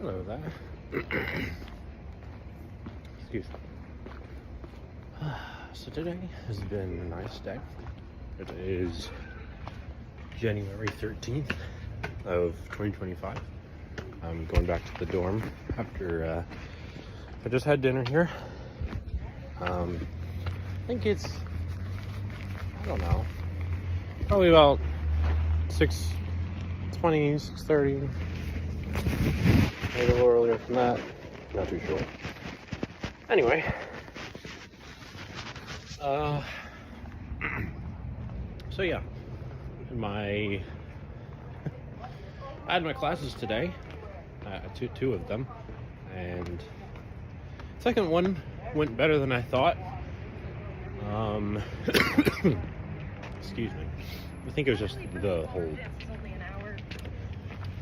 Hello there. Excuse me. So today has been a nice day. It is January 13th of 2025. I'm going back to the dorm after I just had dinner here. I think it's, I don't know, probably about 6:20, 6:30, maybe a little earlier than that, not too sure. Anyway, so yeah, I had my classes today, two of them, and the second one went better than I thought. Excuse me. I think it was just the whole. It was only an hour.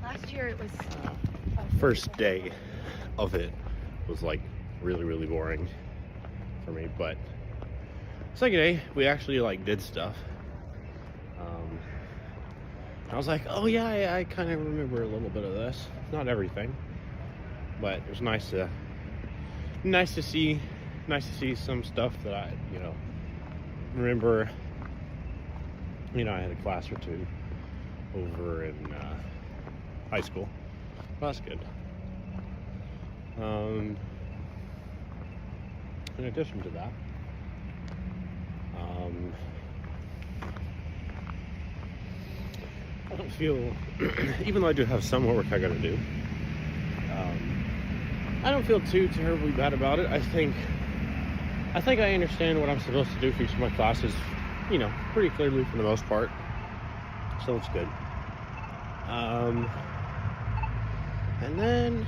Last year it was. First day of it was like really boring for me, but second day we actually like did stuff. I was like, oh yeah, I kind of remember a little bit of this, not everything, but it was nice to see some stuff that I remember. I had a class or two over in high school. Well, that's good. In addition to that, I don't feel, even though I do have some homework I gotta do, I don't feel too terribly bad about it. I think I understand what I'm supposed to do for each of my classes, pretty clearly for the most part. So it's good. And then,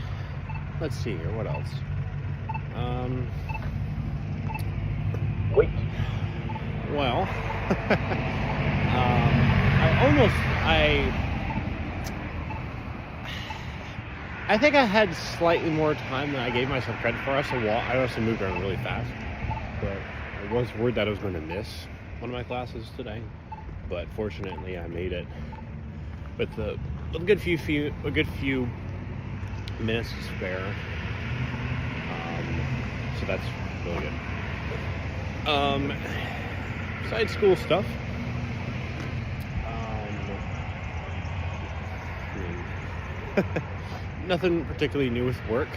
let's see here, what else? Wait. Well, I think I had slightly more time than I gave myself credit for. I also moved around really fast, but I was worried that I was going to miss one of my classes today. But fortunately, I made it with a good few minutes to spare. So that's really good. Besides school stuff, nothing particularly new with work,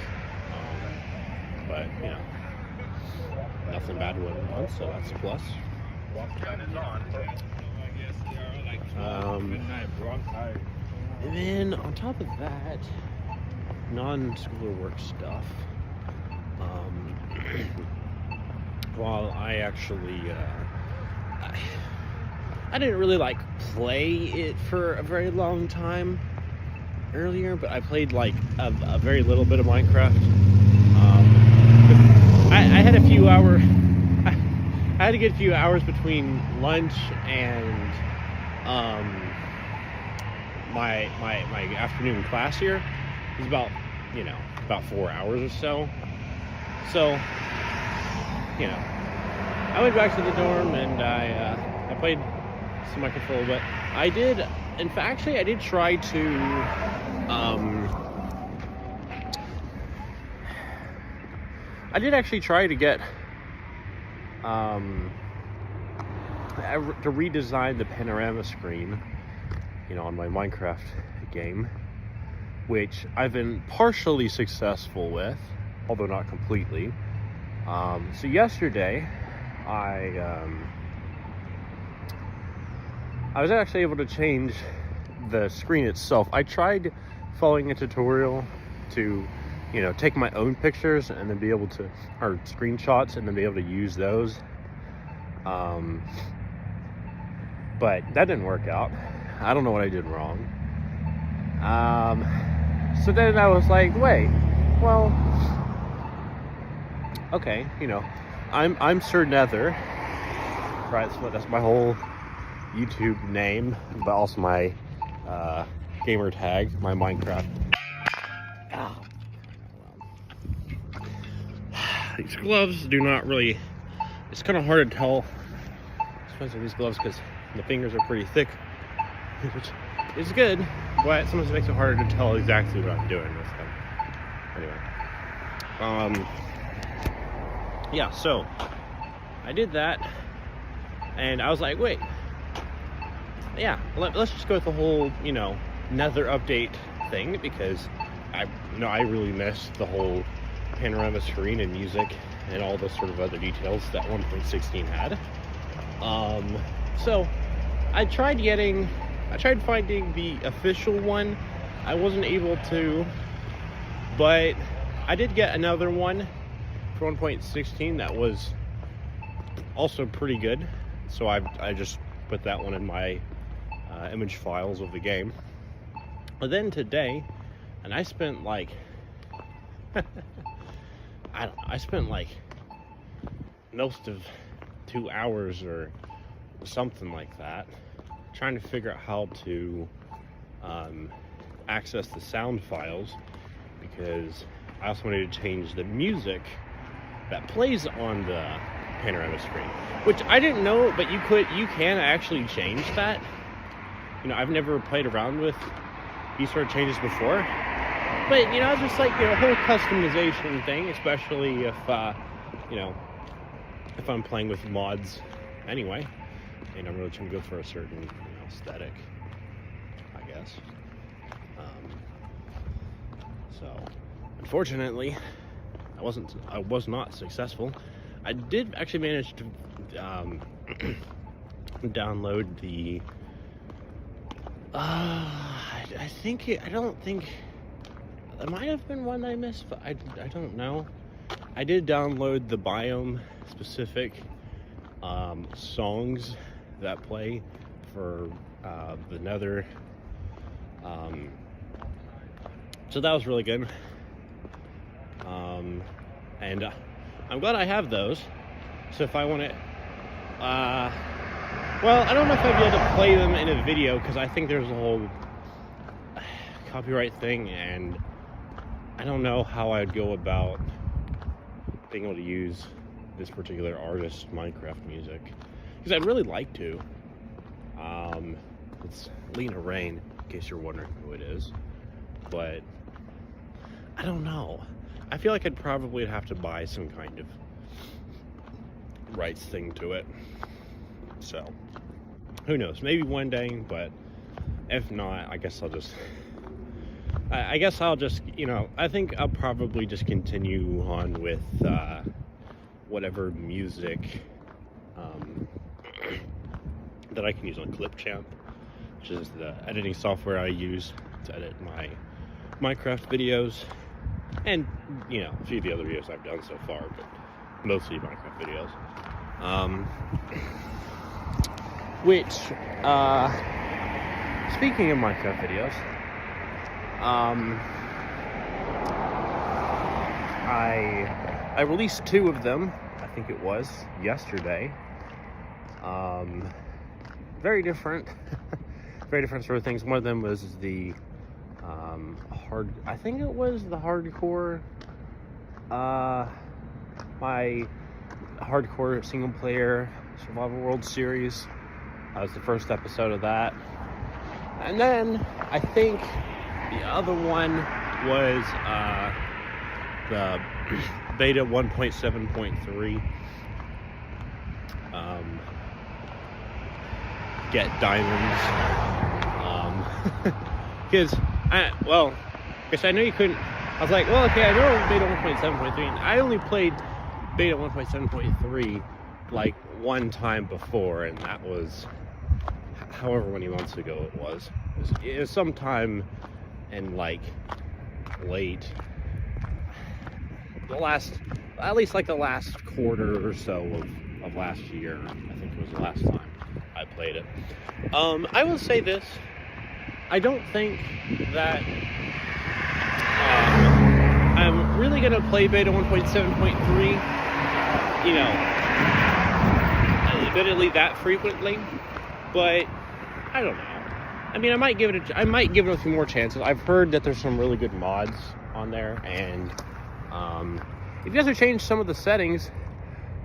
but nothing bad went on, so that's a plus. And then on top of that, non-school work stuff. While I actually, I didn't really play it for a very long time earlier, but I played a very little bit of Minecraft. I had a few hours. I had to get a few hours between lunch and my afternoon class here. It was about 4 hours or so. So, I went back to the dorm and I played some Minecraft, but I did try to get to redesign the panorama screen, on my Minecraft game, which I've been partially successful with, although not completely. So yesterday, I was actually able to change the screen itself. I tried following a tutorial to, take my own pictures and then be able to, or screenshots, and then be able to use those. But that didn't work out. I don't know what I did wrong. So then I was like, wait, well, okay, I'm Sir Nether, right? That's my whole YouTube name, but also my gamer tag, my Minecraft. Ow. These gloves do not really. It's kind of hard to tell. Especially these gloves, because the fingers are pretty thick, which is good, but sometimes it makes it harder to tell exactly what I'm doing this time. Anyway, yeah, so I did that, and I was like, wait, yeah, let's just go with the whole, Nether update thing, because I really missed the whole panorama screen and music and all the sort of other details that 1.16 had. So I tried finding the official one. I wasn't able to, but I did get another one for 1.16 that was also pretty good. So I just put that one in my image files of the game. But then today, and I spent like I spent like most of 2 hours or something like that trying to figure out how to access the sound files, because I also wanted to change the music that plays on the panorama screen, which I didn't know, but you can actually change that. I've never played around with these sort of changes before, but it's just like a whole customization thing, especially if if I'm playing with mods anyway, and I'm really trying to go for a certain aesthetic, I guess. So unfortunately I was not successful. I did actually manage to download the I don't think it might have been one I missed, but I don't know. I did download the biome specific songs that play for the Nether, so that was really good, and I'm glad I have those. So if I want to well, I don't know if I'd be able to play them in a video, because I think there's a whole copyright thing, and I don't know how I'd go about being able to use this particular artist's Minecraft music, because I'd really like to. It's Lena Raine, in case you're wondering who it is, but I don't know. I feel like I'd probably have to buy some kind of rights thing to it. So who knows? Maybe one day, but if not, I guess I'll just I think I'll probably just continue on with whatever music that I can use on Clipchamp, which is the editing software I use to edit my Minecraft videos, and a few of the other videos I've done so far, but mostly Minecraft videos. Which, speaking of Minecraft videos, I released 2 of them, I think it was yesterday. Very different, very different sort of things. One of them was the I think it was the hardcore, my hardcore single player survival world series. That was the first episode of that. And then I think the other one was the beta 1.7.3 get diamonds, because I know you couldn't. I was like, well, okay, I know beta 1.7.3, and I only played beta 1.7.3 like one time before, and that was however many months ago it was. It was sometime in like late at least the last quarter or so of last year. I think it was the last time I played it. I will say this: I don't think that I'm really gonna play beta 1.7.3, admittedly that frequently, but I don't know. I mean, I might give it a few more chances. I've heard that there's some really good mods on there, and if you guys have changed some of the settings,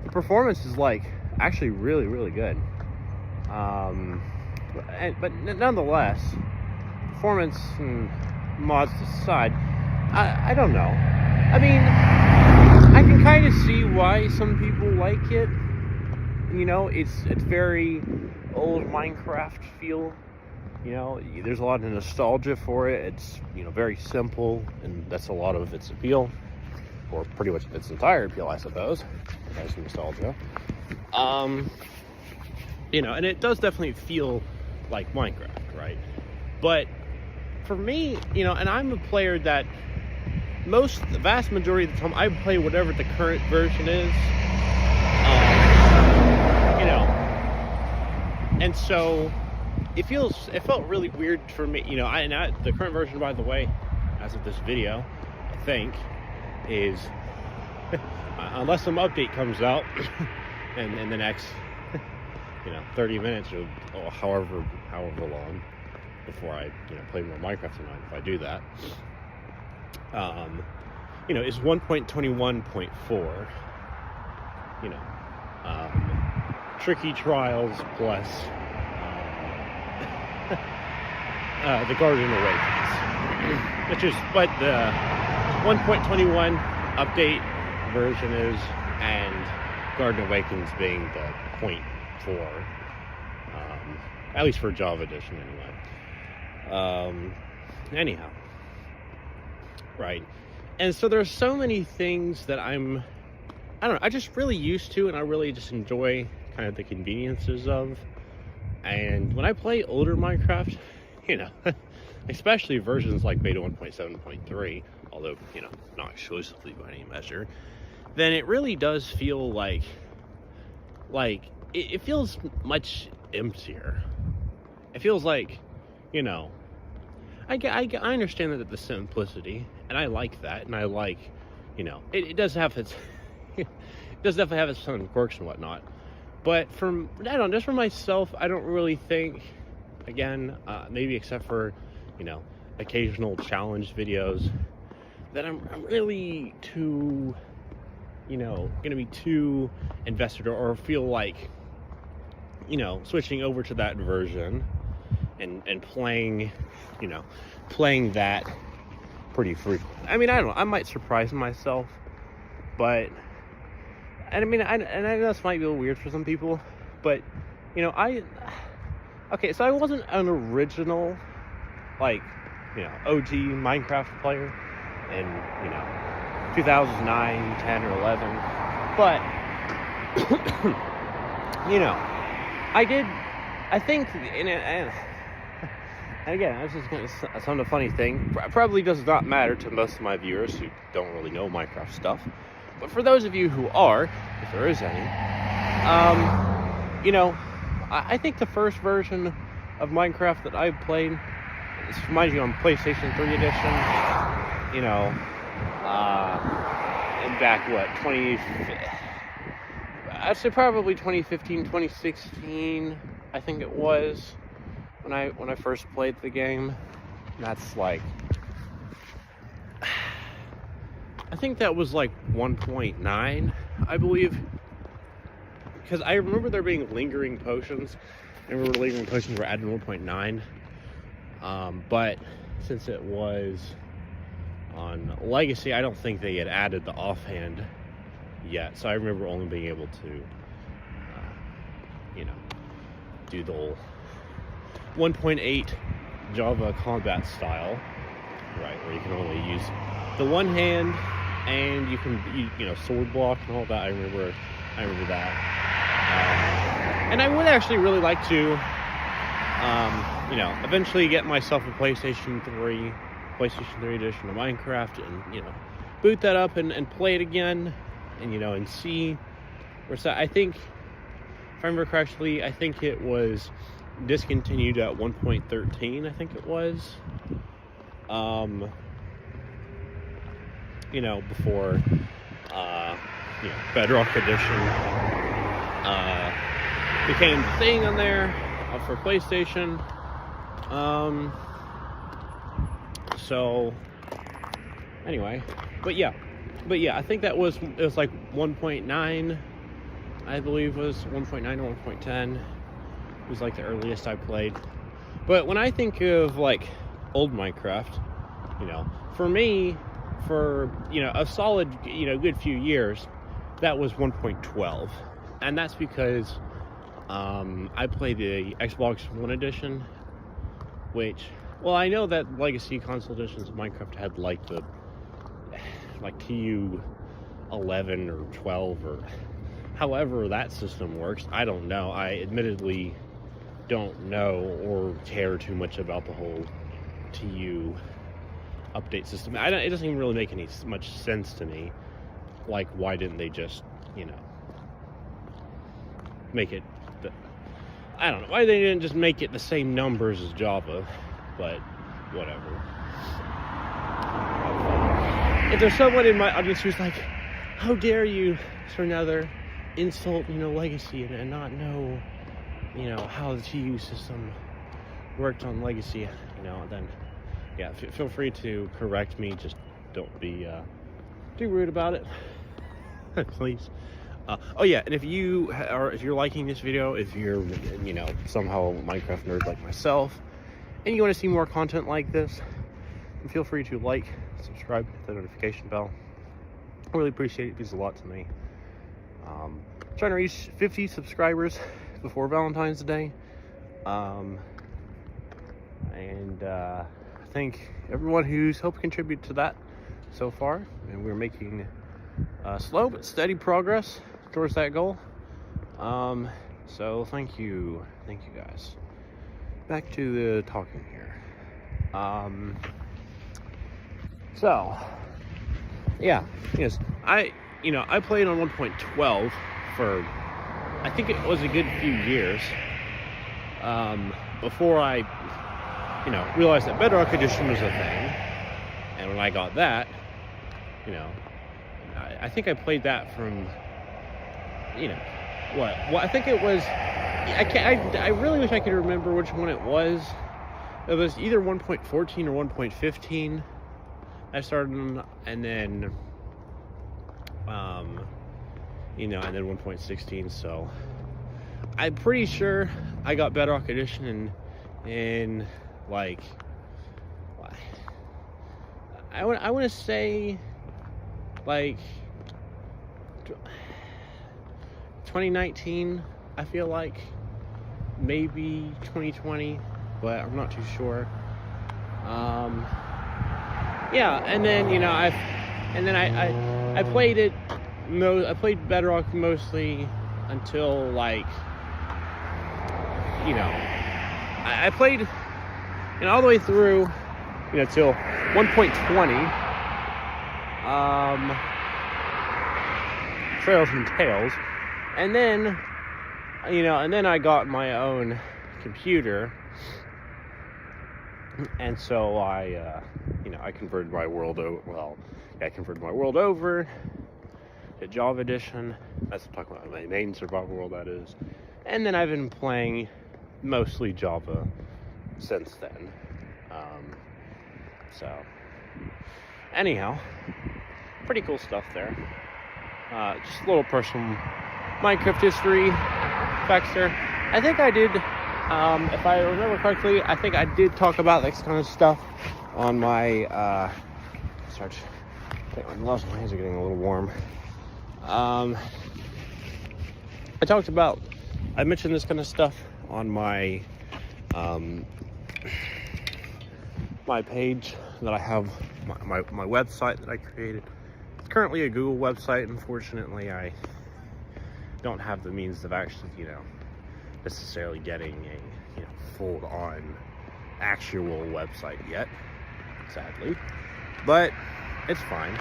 the performance is like actually really, really good. But nonetheless, performance and mods aside, I don't know. I mean, I can kind of see why some people like it. You know, it's very old Minecraft feel. You know, there's a lot of nostalgia for it. It's, you know, very simple, and that's a lot of its appeal, or pretty much its entire appeal, I suppose. There's nostalgia. You know, and it does definitely feel like Minecraft, right? But for me, you know, and I'm a player that the vast majority of the time I play whatever the current version is. You know, and so it felt really weird for me, you know. The current version, by the way, as of this video, I think, is unless some update comes out in the next, you know, 30 minutes or however long before I, you know, play more Minecraft tonight, if I do that, you know, is 1.21.4, you know, Tricky Trials plus the Garden Awakens, which is what the 1.21 update version is, and Garden Awakens being the 0.4, at least for Java Edition anyway. Anyhow, right, and so there's so many things that I don't know, I just really used to, and I really just enjoy kind of the conveniences of. And when I play older Minecraft, you know, especially versions like Beta 1.7.3, although, you know, not exclusively by any measure, then it really does feel like it feels much emptier. It feels like, you know, I understand that the simplicity, and I like that, and I like, you know, it does have its it does definitely have its own quirks and whatnot. But I don't know, just for myself, I don't really think, again, maybe except for, you know, occasional challenge videos, that I'm really too, you know, going to be too invested or feel like, you know, switching over to that version and playing, you know, playing that pretty frequently. I mean, I don't know, I might surprise myself, but, and I mean, I know this might be a little weird for some people, but, you know, okay, so I wasn't an original, like, you know, OG Minecraft player in, you know, 2009, 10, or 11, but, you know, I think, and again, this is going to sound a funny thing, probably does not matter to most of my viewers who don't really know Minecraft stuff, but for those of you who are, if there is any, you know, I think the first version of Minecraft that I played, mind you, on PlayStation 3 edition, you know, back, I'd say probably 2015, 2016, I think it was, when I first played the game. And that's like, I think that was like 1.9, I believe, because I remember there being lingering potions. I remember lingering potions were added in 1.9, but since it was on Legacy, I don't think they had added the offhand yet, so I remember only being able to, you know, do the whole 1.8 Java combat style, right, where you can only use the one hand, and you can, you know, sword block and all that. I remember that. And I would actually really like to, you know, eventually get myself a PlayStation 3 edition of Minecraft, and, you know, boot that up and play it again, and, you know, and see where it's at. I think, if I remember correctly, I think it was discontinued at 1.13, I think it was. You know, before, you know, Bedrock Edition became the thing on there for PlayStation. So anyway, but yeah, I think it was like 1.9, I believe was 1.9 or 1.10. It was like the earliest I played. But when I think of like old Minecraft, you know, for me, for, you know, a solid, you know, good few years, that was 1.12. And that's because I played the Xbox One edition, which, well, I know that legacy console editions of Minecraft had like the TU 11 or 12 or however that system works. I don't know. I admittedly don't know or care too much about the whole TU update system. It doesn't even really make much sense to me. Like, why didn't they just, you know, make it I don't know why they didn't just make it the same numbers as Java, but whatever. If there's someone in my audience who's like, how dare you for another insult, you know, legacy and not know, you know, how the TU system worked on legacy, you know, then yeah, feel free to correct me. Just don't be too rude about it, please. Oh yeah, and if you're liking this video, if you're, you know, somehow a Minecraft nerd like myself, and you want to see more content like this, then feel free to like, subscribe, hit the notification bell. I really appreciate it. It means a lot to me. Trying to reach 50 subscribers before Valentine's Day, and I thank everyone who's helped contribute to that so far, and we're making slow but steady progress towards that goal. So thank you guys. Back to the talking here. So yeah, yes, I played on 1.12 for, I think it was a good few years, before I, you know, realized that Bedrock Edition was a thing. And when I got that, you know, I think I played that from, you know, what I think it was, I really wish I could remember which one it was. It was either 1.14 or 1.15 I started on, and then you know, and then 1.16. So I'm pretty sure I got Bedrock Edition in like, I want to say like 2019. I feel like maybe 2020, but I'm not too sure. Yeah, and then, you know, I played it. I played Bedrock mostly until, like, you know, I played, you know, all the way through, you know, till 1.20. Trails and Tales, and then, you know, and then I got my own computer, and so I, you know, I converted my world over. Well, yeah, I converted my world over to Java Edition. That's what I'm talking about, my main survival world, that is. And then I've been playing mostly Java since then. So, anyhow, pretty cool stuff there. Just a little personal Minecraft history facts there. I think I did, if I remember correctly, I think I did talk about this kind of stuff on my, sorry, I think my gloves and my hands are getting a little warm. I mentioned this kind of stuff on my, my page that I have, my website that I created. It's currently a Google website. Unfortunately, I don't have the means of actually, you know, necessarily getting a, you know, full-on actual website yet, sadly, but it's fine.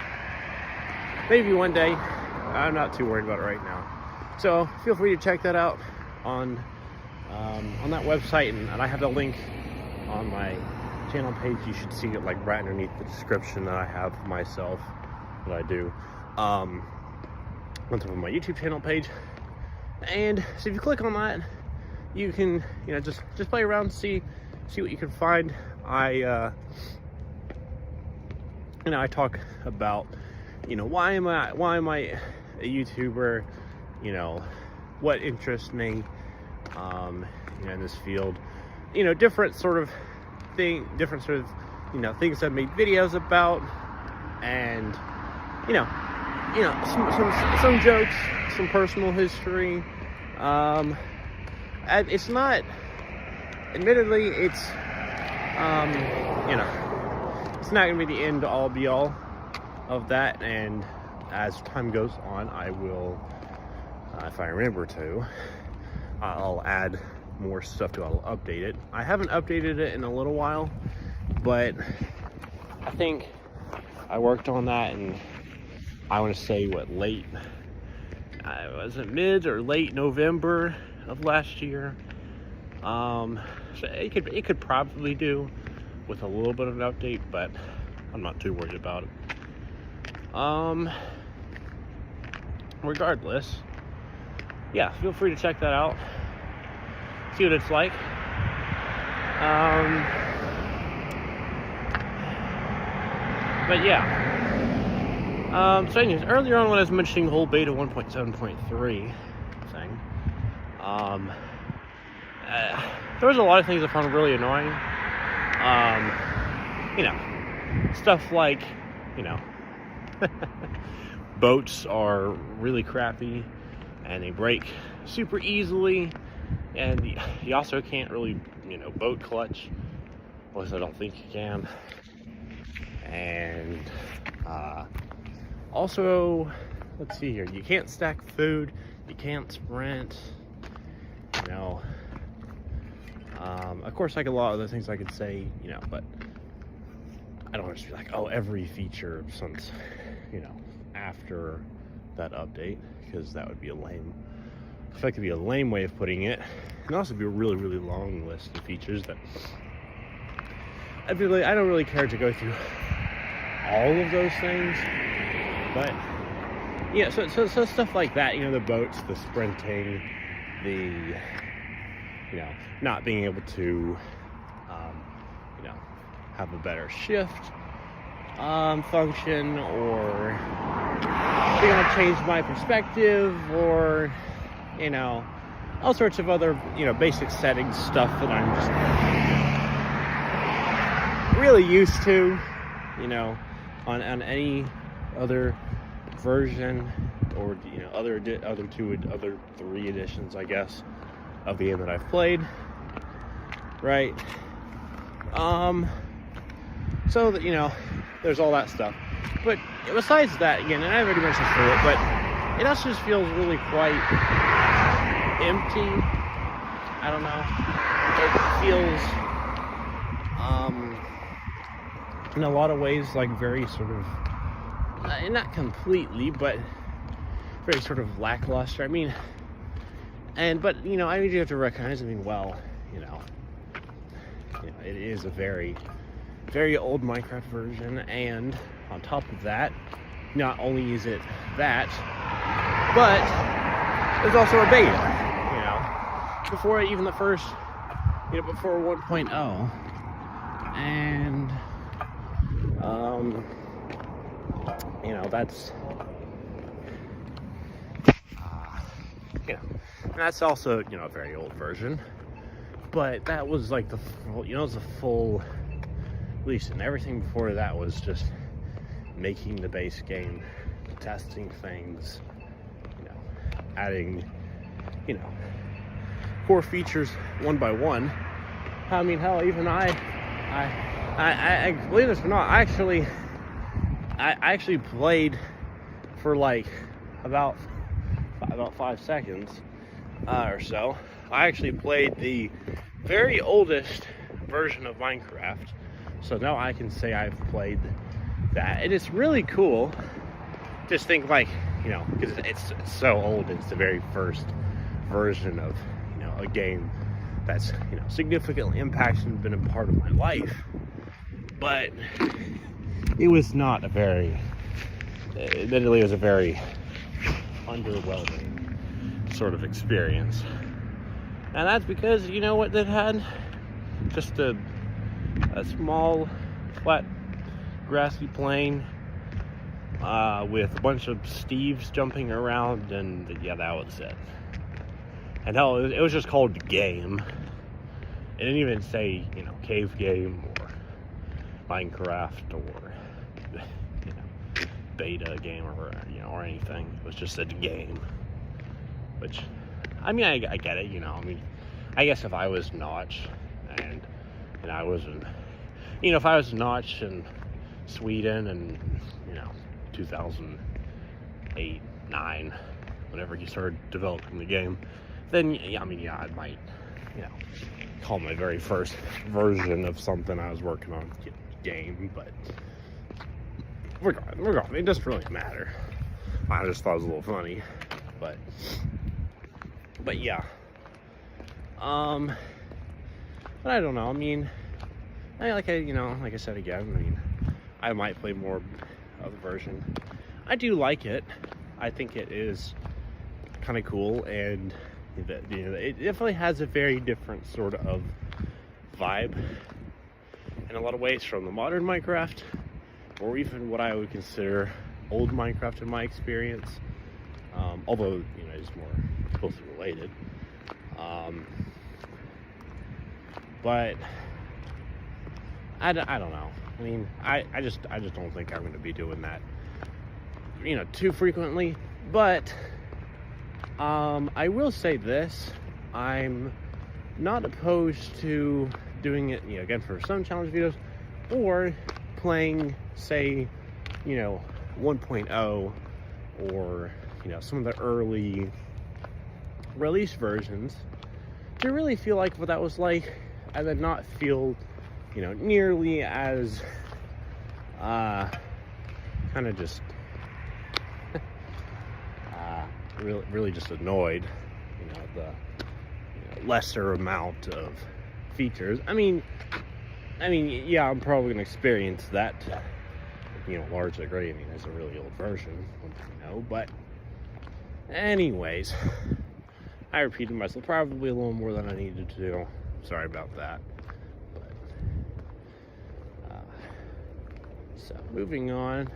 Maybe one day. I'm not too worried about it right now. So feel free to check that out on that website, and I have the link on my channel page. You should see it like right underneath the description that I have myself, that I do, on top of my YouTube channel page. And so if you click on that, you can, you know, just play around, see what you can find. You know, I talk about, you know, why am I a YouTuber, you know, what interests me, you know, in this field, you know, different sort of things I've made videos about, and some jokes, some personal history. It's not, admittedly, it's not gonna be the end all be all of that, and as time goes on, I will, if I remember to, I'll add more stuff to it. I'll update it. I haven't updated it in a little while, but I think I worked on that, and I want to say was it mid or late November of last year. So it could probably do with a little bit of an update, but I'm not too worried about it. Regardless, yeah, feel free to check that out, see what it's like. But yeah, so anyways, earlier on when I was mentioning the whole beta 1.7.3 thing, there was a lot of things I found really annoying. Stuff like, boats are really crappy and they break super easily, and you also can't really, boat clutch. At least I don't think you can. And also, let's see here, you can't stack food, you can't sprint, of course, like a lot of the things I could say, but I don't want to just be like, oh, every feature since, after that update, because that would be I feel like it'd be a lame way of putting it. It'd also be a really, really long list of features that I don't really care to go through all of those things, but yeah, so stuff like that, the boats, the sprinting, the not being able to have a better shift function, or being able to change my perspective, or all sorts of other basic settings stuff that I'm just really used to on any other version, or other three editions, I guess, of the game that I've played, right? So that there's all that stuff, but besides that, again, and I already mentioned this before, but it also just feels really quite empty. I don't know, it feels in a lot of ways like very sort of not completely, but very sort of lackluster. I mean, but I do have to recognize, it is a very, very old Minecraft version, and on top of that, not only is it that, but there's also a beta, before even the first, before 1.0, and that's and that's also a very old version, but that was like the full, it was a full release, and everything before that was just making the base game, testing things, adding core features one by one. I mean, hell, even I believe this or not, I actually played for like about 5 seconds or so. I actually played the very oldest version of Minecraft, so now I can say I've played that, and it's really cool. Just think, like, because it's so old, it's the very first version of a game that's significantly impacted and been a part of my life, but it was not a very, admittedly, it was a very underwhelming sort of experience. And that's because what they had, just a small flat grassy plain with a bunch of Steves jumping around, and yeah, that was it. And hell, it was just called Game. It didn't even say cave game or Minecraft or, you know, beta game or, you know, or anything. It was just a game. Which, I mean, I get it, you know. I mean, I guess if I was Notch and I wasn't, you know, if I was Notch in Sweden and, you know, 2008, 9, whenever he started developing the game, then, yeah, I mean, yeah, I might, you know, call my very first version of something I was working on game, but regardless, it doesn't really matter. I just thought it was a little funny, but yeah. But I don't know. I mean, like I said again, I mean, I might play more of the version. I do like it. I think it is kind of cool, and you know, it definitely has a very different sort of vibe in a lot of ways from the modern Minecraft, or even what I would consider old Minecraft in my experience. Although, you know, it's more closely related. But I don't know. I mean, I just don't think I'm going to be doing that, you know, too frequently. But I will say this: I'm not opposed to doing it, you know, again for some challenge videos, or playing, say, you know, 1.0 or, you know, some of the early release versions, to really feel like what that was like, and then not feel, you know, nearly as kind of just really just annoyed, you know, the lesser amount of features. I mean, yeah, I'm probably gonna experience that, you know, large degree. I mean, it's a really old version, you know, but anyways, I repeated myself probably a little more than I needed to do. Sorry about that. But so moving on,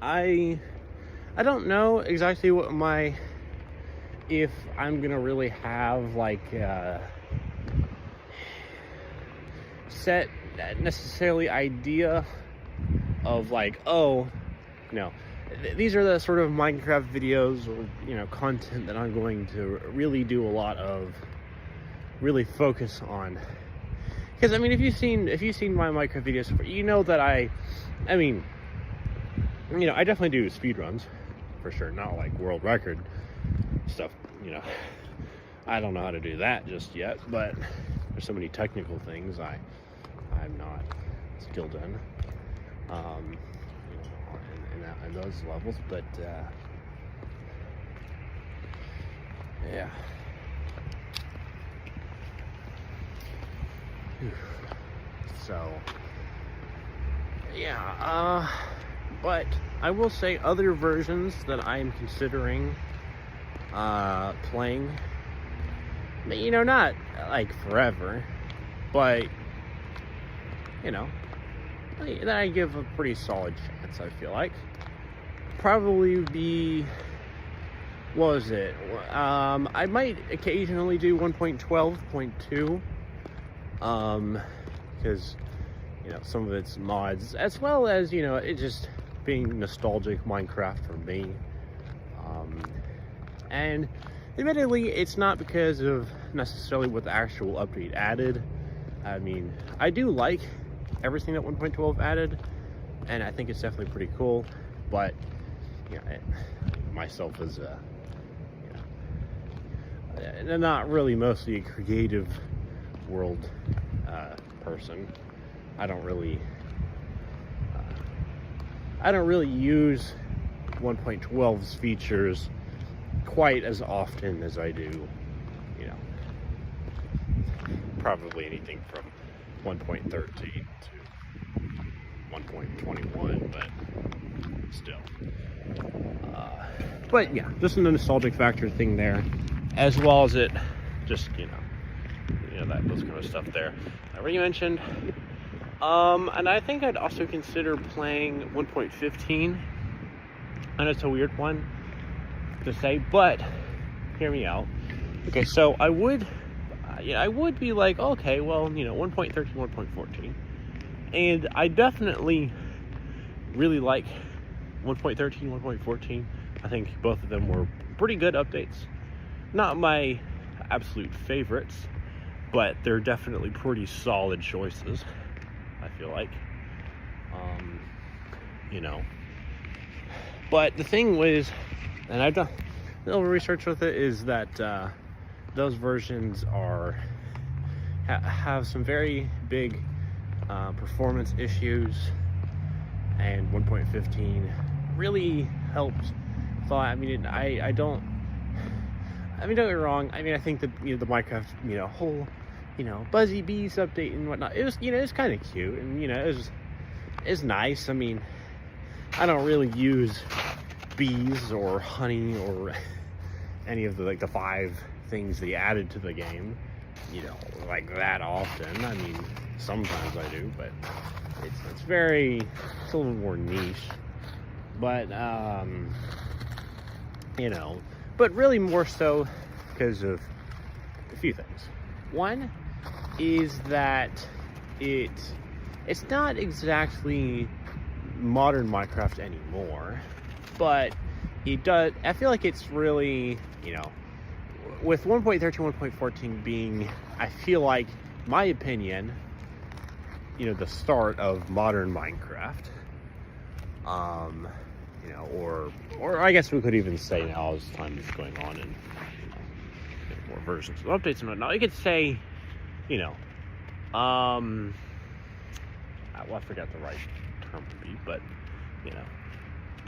I don't know exactly what if I'm gonna really have like set necessarily idea of like, oh, no, these are the sort of Minecraft videos or, you know, content that I'm going to really do a lot of, really focus on. Because I mean, if you've seen my Minecraft videos, you know that I mean, you know, I definitely do speedruns for sure, not like world record stuff, you know. I don't know how to do that just yet, but there's so many technical things I'm not skilled in, you know, in those levels, but yeah. So yeah, but I will say other versions that I'm considering playing, you know, not like forever, but, you know, that I give a pretty solid chance, I feel like. Probably be, what was it? I might occasionally do 1.12.2, because, you know, some of its mods, as well as, you know, it just being nostalgic Minecraft for me. And admittedly, it's not because of necessarily what the actual update added. I mean, I do like everything that 1.12 added, and I think it's definitely pretty cool, but, you know, myself as a, you know, not really mostly a creative world person, I don't really use 1.12's features quite as often as I do, you know, probably anything from 1.13 to 1.21, but still. But yeah, just a nostalgic factor thing there, as well as it just, you know, those kind of stuff there I already mentioned. And I think I'd also consider playing 1.15. I know it's a weird one to say, but hear me out. Okay, so I would, I would be like, okay, well, 1.13, 1.14. And I definitely really like 1.13, 1.14. I think both of them were pretty good updates. Not my absolute favorites, but they're definitely pretty solid choices, I feel like. But the thing was, and I've done a little research with it, is that those versions have some very big performance issues, and 1.15 really helped. So don't get me wrong. I think that the Minecraft whole Buzzy Bees update and whatnot, it was kind of cute, and it's nice. I don't really use bees or honey or any of the 5 things they added to the game, like that often. Sometimes I do, but it's a little more niche. But but really more so because of a few things. One is that it's not exactly modern Minecraft anymore, but I feel like it's really, with 1.13, 1.14 being, I feel like, my opinion, the start of modern Minecraft. Or I guess we could even say now, as time is going on and get more versions of updates and whatnot, you could say, I forgot the right term to be, but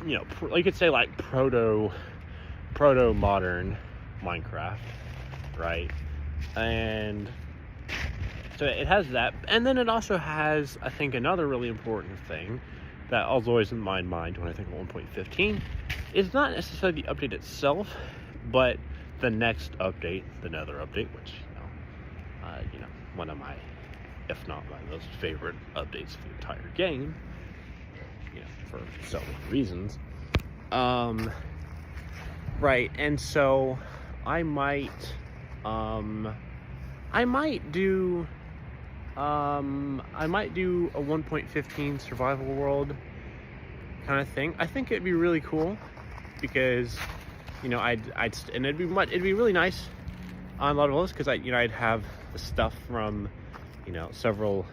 you could say like proto modern Minecraft, right? And so it has that, and then it also has, I think, another really important thing that I was always in my mind when I think of 1.15 is not necessarily the update itself, but the next update, the Nether update, which one of my, if not my most favorite updates of the entire game, for so many reasons. Right, and so I might do a 1.15 survival world kind of thing. I think it'd be really cool because it'd be really nice on a lot of those, because I'd have the stuff from several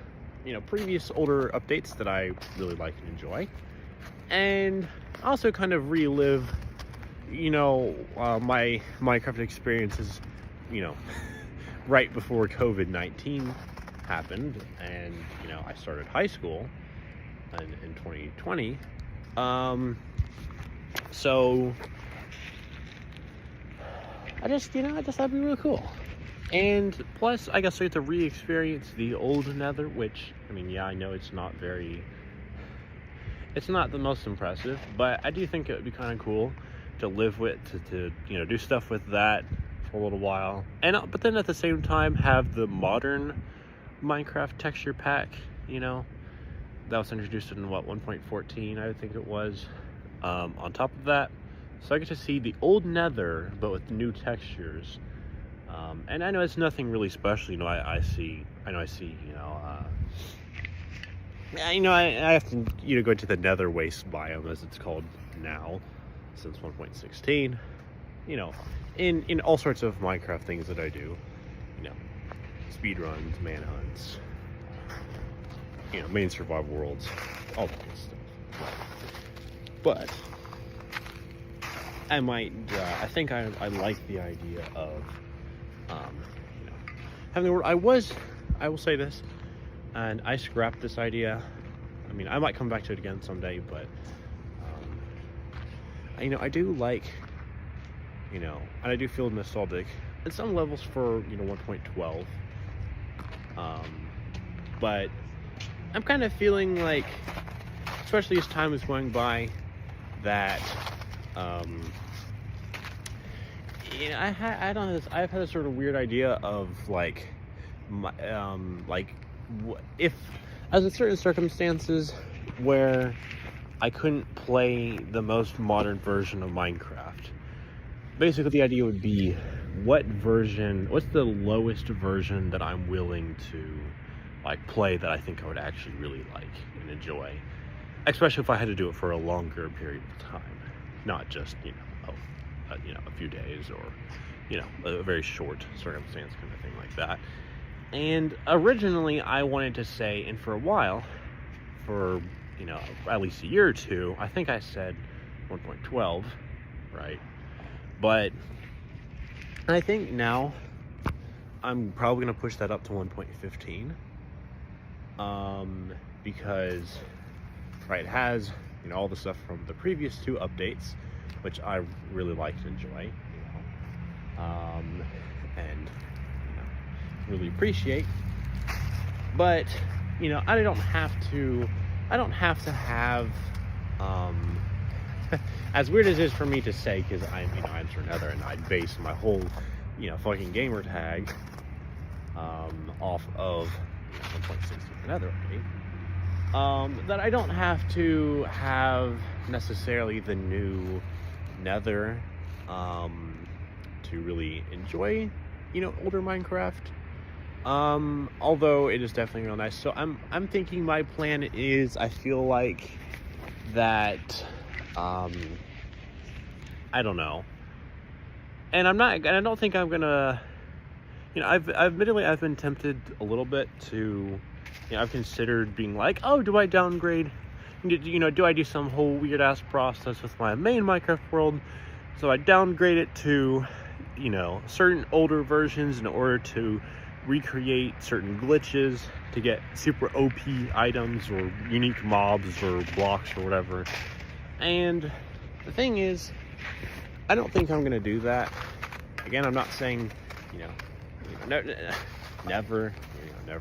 previous older updates that I really like and enjoy, and also kind of relive my Minecraft experiences right before COVID-19 happened, and I started high school in 2020. So I just that'd be really cool. And plus, I guess we have to re-experience the old Nether, which I know it's not the most impressive, but I do think it would be kind of cool to live with, to do stuff with that for a little while, and but then at the same time have the modern Minecraft texture pack, that was introduced in 1.14, I think it was, on top of that. So I get to see the old Nether, but with new textures. And I know it's nothing really special, I have to, go to the Nether Waste biome, as it's called now, since 1.16, in all sorts of Minecraft things that I do, speed runs, manhunts, main survival worlds, all that good stuff. But I think I like the idea of, having the world. I will say this, and I scrapped this idea. I might come back to it again someday, but I do like, and I do feel nostalgic at some levels for 1.12. But I'm kind of feeling like, especially as time is going by, that I've had this sort of weird idea of if, as in certain circumstances where I couldn't play the most modern version of Minecraft, basically the idea would be what's the lowest version that I'm willing to like play that I think I would actually really like and enjoy, especially if I had to do it for a longer period of time, not just a few days or a very short circumstance kind of thing like that. And originally I wanted to say, and for a while, for at least a year or two, I think I said 1.12, right? But I think now I'm probably going to push that up to 1.15, because it has all the stuff from the previous two updates, which I really like and enjoy, and really appreciate. But I don't have to have as weird as it is for me to say, because I'm Sir Nether, and I base my whole fucking gamer tag off of 1.16 Nether update, that I don't have to have necessarily the new Nether to really enjoy older Minecraft. Although it is definitely real nice. So I'm thinking my plan is, I feel like that I don't know. And I don't think I'm gonna admittedly I've been tempted a little bit to I've considered being like, oh, do I downgrade? Do I do some whole weird ass process with my main Minecraft world? So I downgrade it to certain older versions in order to recreate certain glitches to get super OP items or unique mobs or blocks or whatever. And the thing is, I don't think I'm gonna do that. Again, I'm not saying never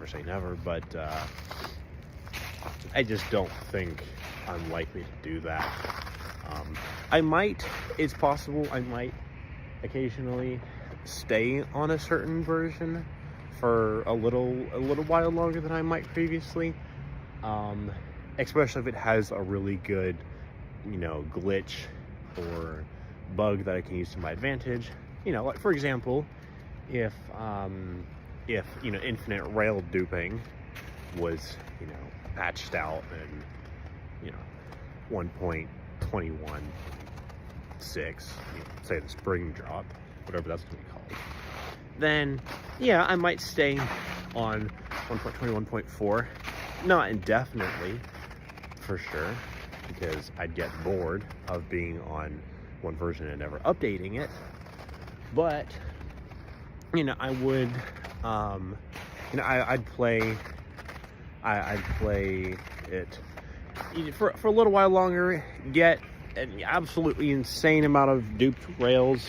say never, but I just don't think I'm likely to do that. It's possible I might occasionally stay on a certain version for a little while longer than I might previously, especially if it has a really good glitch or bug that I can use to my advantage. Like for example, if infinite rail duping was patched out in 1.21.6, say the spring drop, whatever that's gonna be called, then yeah, I might stay on 1.21.4, not indefinitely for sure, because I'd get bored of being on one version and never updating it. But I would I'd play it for a little while longer, get an absolutely insane amount of duped rails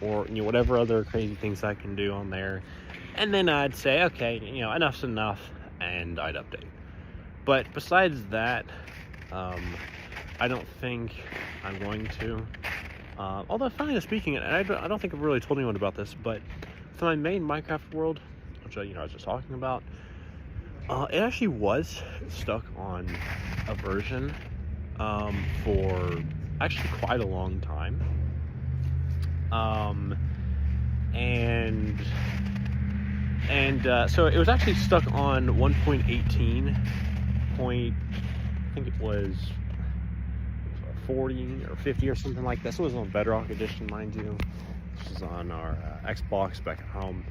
or whatever other crazy things I can do on there, and then I'd say, okay, enough's enough, and I'd update. But besides that, I don't think I'm going to. Although, finally speaking, and I don't think I've really told anyone about this, but for my main Minecraft world, which I was just talking about, it actually was stuck on a version for actually quite a long time. So it was actually stuck on 1.18 point, I think it was 40 or 50 or something like that. So it was on Bedrock Edition, mind you. This is on our Xbox back at home.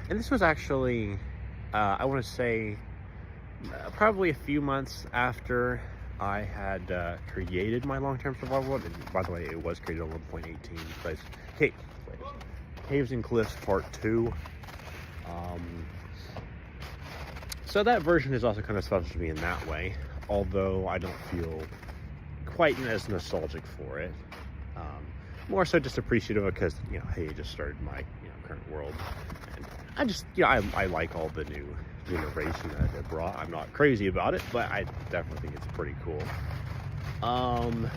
And this was actually, I want to say, probably a few months after I had created my long-term survival world. And by the way, it was created on 1.18. But Caves and Cliffs Part 2. So that version is also kind of special to me in that way, although I don't feel quite as nostalgic for it. More so just appreciative of, because hey, I just started my current world, and I just I like all the new generation that it brought. I'm not crazy about it, but I definitely think it's pretty cool. And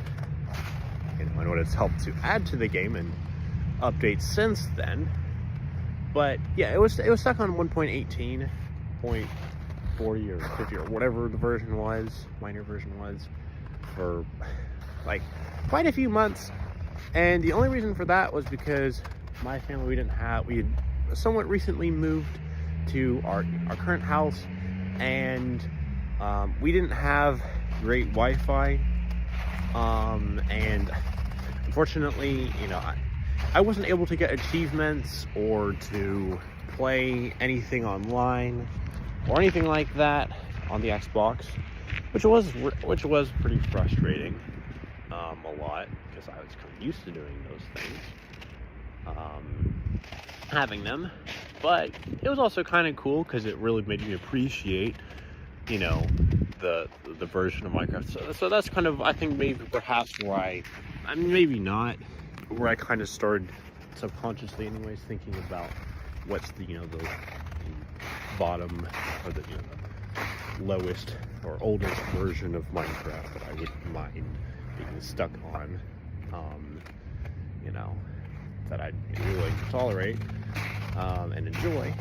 what it's helped to add to the game and updates since then. But yeah, it was stuck on 1.18.40 or 50 or whatever the version was, minor version was, for like quite a few months. And the only reason for that was because my family, we had somewhat recently moved to our current house, and we didn't have great Wi-Fi, and unfortunately, I wasn't able to get achievements or to play anything online or anything like that on the Xbox, which was pretty frustrating, a lot, because I was kind of used to doing those things, having them. But it was also kind of cool because it really made me appreciate, the version of Minecraft. So that's kind of, I think, maybe perhaps where maybe not, where I kind of started subconsciously anyways thinking about what's the bottom, or the lowest or oldest version of Minecraft that I wouldn't mind being stuck on, that I'd really tolerate and enjoy.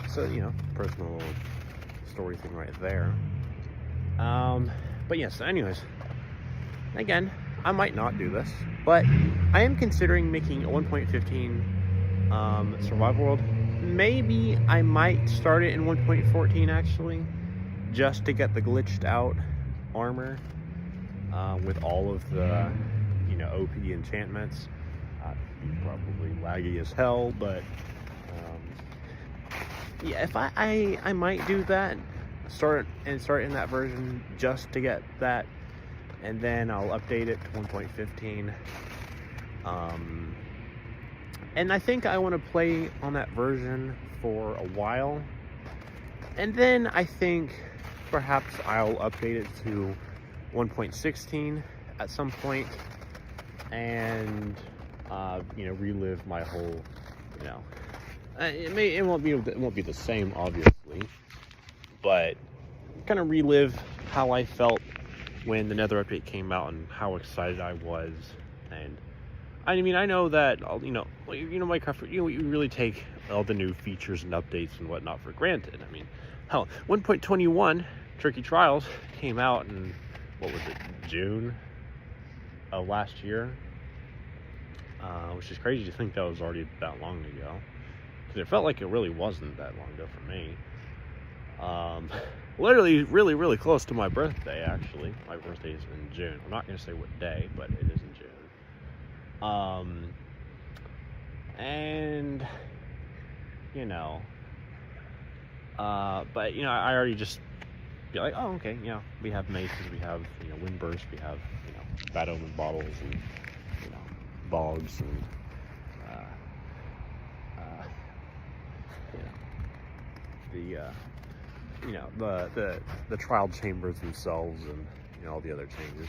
So, personal story thing right there. But yes, anyways, again, I might not do this, but I am considering making a 1.15 survival world. Maybe I might start it in 1.14 actually, just to get the glitched out armor with all of the OP enchantments. Probably laggy as hell, but yeah, if I might do that, start in that version just to get that, and then I'll update it to 1.15. And I think I want to play on that version for a while, and then I think perhaps I'll update it to 1.16 at some point, and relive my whole, it won't be the same, obviously, but kind of relive how I felt when the Nether update came out and how excited I was. And I mean, I know that Minecraft, you really take all the new features and updates and whatnot for granted. I mean, hell, 1.21 Tricky Trials came out in, what was it, June of last year, which is crazy to think that was already that long ago, because it felt like it really wasn't that long ago for me. Literally really, really close to my birthday, actually. My birthday is in June. I'm not going to say what day, but it is in June. And, but, I already just be like, oh, okay, we have maces, we have, windburst, we have, bad omen bottles, and, bogs, and, the trial chambers themselves, and all the other changes,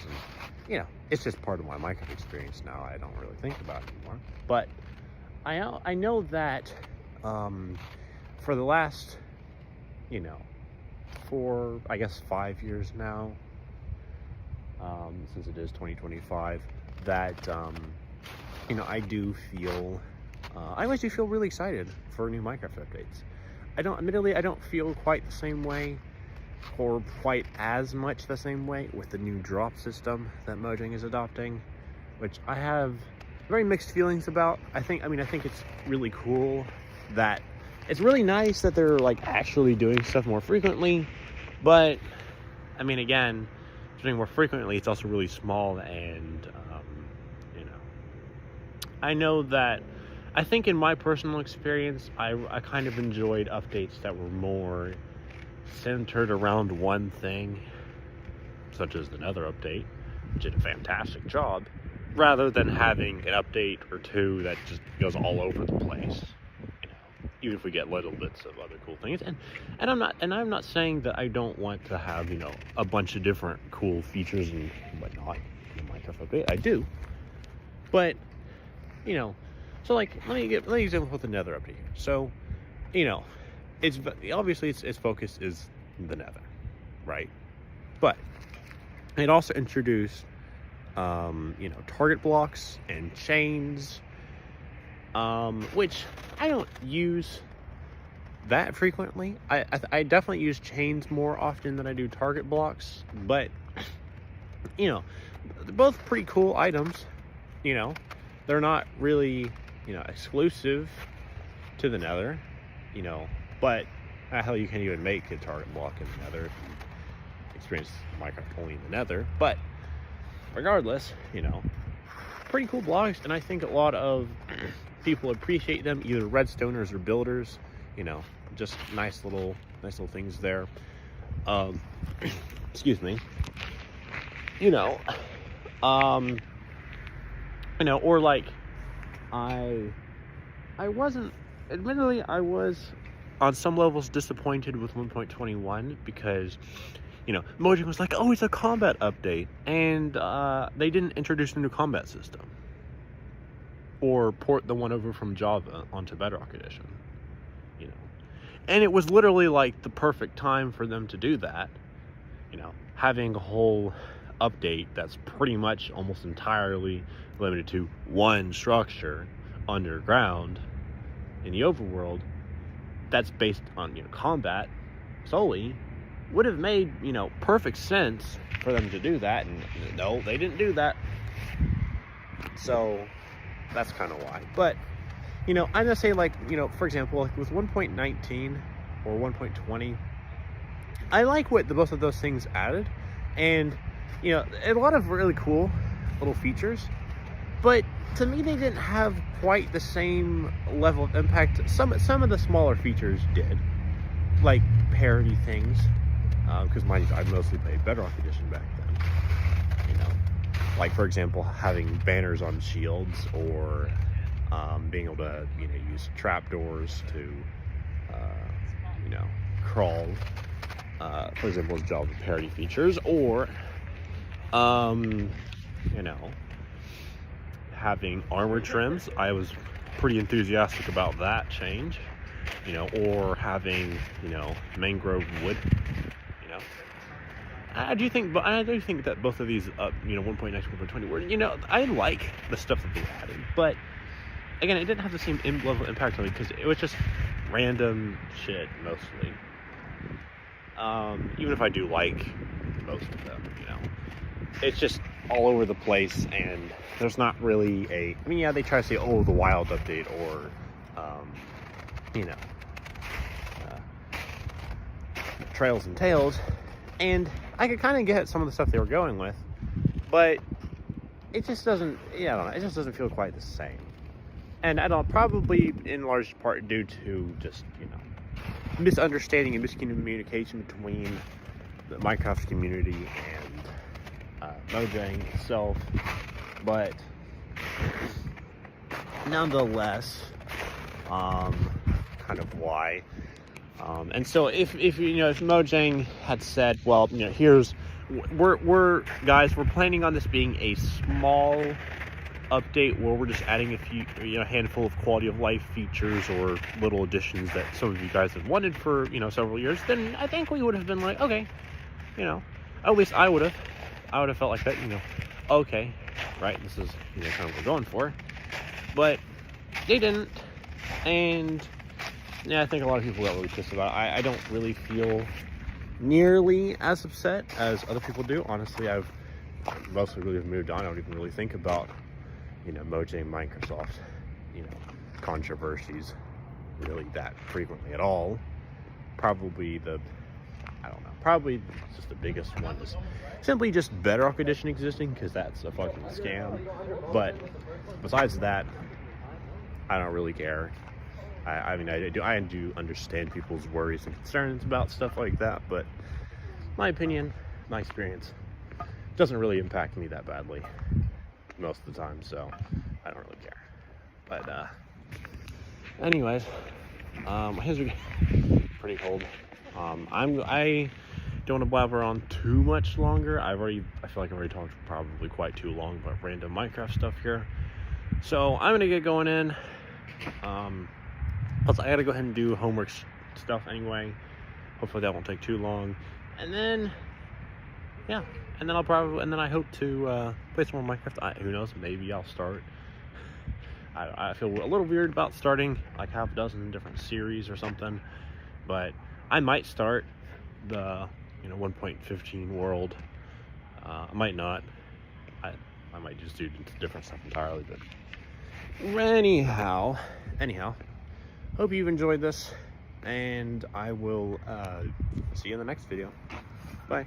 and it's just part of my Minecraft experience now. I don't really think about it anymore, but I know that for the last for I guess 5 years now, since it is 2025, that I do feel I always do feel really excited for new Minecraft updates. Admittedly, I don't feel quite the same way, or quite as much the same way, with the new drop system that Mojang is adopting, which I have very mixed feelings about. I think it's really cool, that it's really nice that they're actually doing stuff more frequently, but I mean, again, doing more frequently, it's also really small, and I know that I think in my personal experience, I kind of enjoyed updates that were more centered around one thing, such as the Nether update, which did a fantastic job, rather than having an update or two that just goes all over the place. Even if we get little bits of other cool things, and I'm not saying that I don't want to have a bunch of different cool features and whatnot in the Minecraft update. I do, but so let me example with the Nether update here. So it's obviously its focus is the Nether, right? But it also introduced target blocks and chains, which I don't use that frequently. I definitely use chains more often than I do target blocks, but they're both pretty cool items, they're not really, exclusive to the Nether, but hell, you can't even make a target block in the Nether if you experience Minecraft only in the Nether. But regardless, pretty cool blocks, and I think a lot of people appreciate them, either redstoners or builders. Just nice little things there. Excuse me. Or like I wasn't, admittedly, I was on some levels disappointed with 1.21 because Mojang was like, oh, it's a combat update, and they didn't introduce a new combat system or port the one over from Java onto Bedrock Edition, and it was literally like the perfect time for them to do that, having a whole update that's pretty much almost entirely limited to one structure underground in the overworld that's based on combat solely. Would have made perfect sense for them to do that, and no, they didn't do that. So that's kind of why. But I'm gonna say, like, for example, like with 1.19 or 1.20, I like what both of those things added, and a lot of really cool little features, but to me they didn't have quite the same level of impact. Some of the smaller features did, like parody things, because I mostly played Bedrock Edition back then. Like, for example, having banners on shields, or being able to use trapdoors to crawl, for example, as Java parody features, or having armor trims. I was pretty enthusiastic about that change, or having mangrove wood. I do think that both of these 1.19, 1.20 were, I like the stuff that they added, but again, it didn't have the same level of impact on me because it was just random shit mostly. Even if I do like most of them, it's just all over the place, and there's not really they try to say, oh, the wild update, or Trails and Tales, and I could kind of get some of the stuff they were going with, but it just doesn't, I don't know, it just doesn't feel quite the same. And I don't, probably in large part due to just, misunderstanding and miscommunication between the Minecraft community and Mojang itself. But nonetheless, kind of why. And so if Mojang had said, well, here's, we're guys, we're planning on this being a small update where we're just adding a few, a handful of quality of life features or little additions that some of you guys have wanted for, several years, then I think we would have been like, okay, at least I would have felt like that, okay, right, this is, kind of what we're going for. But they didn't, and I think a lot of people got really pissed about it. I don't really feel nearly as upset as other people do. Honestly, I've mostly really moved on. I don't even really think about Mojang, Microsoft, controversies really that frequently at all. Probably just the biggest one is simply just Bedrock Edition existing, because that's a fucking scam. But besides that, I don't really care. I do understand people's worries and concerns about stuff like that, but my opinion, my experience, doesn't really impact me that badly most of the time, so I don't really care. But anyways, my hands are pretty cold. I don't want to blabber on too much longer. I feel like I've already talked probably quite too long about random Minecraft stuff here, so I'm gonna get going in. Plus I gotta go ahead and do homework stuff anyway. Hopefully that won't take too long, and then I hope to play some more Minecraft. Who knows, maybe I'll start. I feel a little weird about starting like half a dozen different series or something, but I might start the 1.15 world. I might not. I might just do different stuff entirely, but Anyhow, hope you've enjoyed this, and I will see you in the next video. Bye.